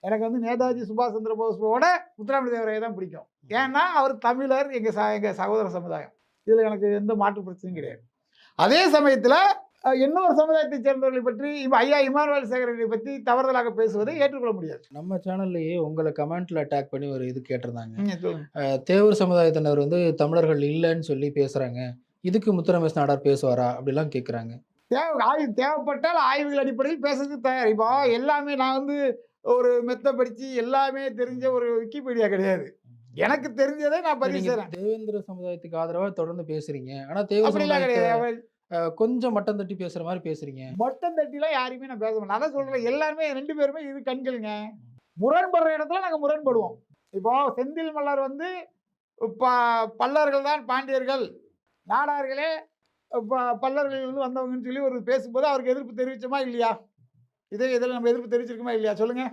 எனக்கு வந்து நேதாஜி சுபாஷ் சந்திர போஸோட முத்துராமலிங்க தேவரையா தான் பிடிக்கும். ஏன்னா, அவர் தமிழர், எங்க சகோதர சமுதாயம். இதுல எனக்கு எந்த மாற்று பிரச்சனையும் கிடையாது. அதே சமயத்துல இன்னொரு சமுதாயத்தைச் சேர்ந்தவர்களை பற்றி ஐயா இமானுவேல் சேகரனை பத்தி தவறுதலாக பேசுவதை ஏற்றுக்கொள்ள முடியாது. நம்ம சேனல்லயே உங்கள கமெண்ட்ல அட்டாக் பண்ணி ஒரு இது கேட்டிருந்தாங்க. சொல்லுங்க. தேவர் சமுதாயத்தினர் வந்து தமிழர்கள் இல்லன்னு சொல்லி பேசுறாங்க. இதுக்கு முத்து ரமேஷ் நாடார் பேசுவாரா? அப்படிலாம் கேட்குறாங்க. தேவைப்பட்டால் ஆய்வுகள் அடிப்படையில் பேசுறதுக்கு தயார். இப்போ எல்லாமே நான் வந்து ஒரு மெத்த படிச்சு எல்லாமே தெரிஞ்ச ஒரு விக்கிபீடியா கிடையாது. எனக்கு தெரிஞ்சதை நான் பதிவு நீங்க செய்றேன். தேவேந்திர சமுதாயத்துக்கு ஆதரவா தொடர்ந்து பேசுறீங்க. ஆனா தேவர் அப்படிலாம் சமுதாயத்த கிடையாது. கொஞ்சம் மட்டம் தட்டி பேசுற மாரி பேசுறீங்க. மட்டம் தட்டிலாம் யாரையுமே நான் பேச மாட்டேன். அதான் சொல்றேன். எல்லாருமே 2 பேருமே இரு கண்களுங்க. முரண்படுற இடத்துல நாங்க முரண்படுவோம். இப்போ செந்தில் மலர் வந்து ப பல்லர்கள் தான் பாண்டியர்கள், நாடார்களே பல்லர்களிலிருந்து வந்தவங்கன்னு சொல்லி ஒரு பேசும்போது அவருக்கு எதிர்ப்பு தெரிவிச்சோமா இல்லையா? இதில நம்ம எதிர்ப்பு தெரிவிச்சிருக்கோமா இல்லையா? சொல்லுங்க.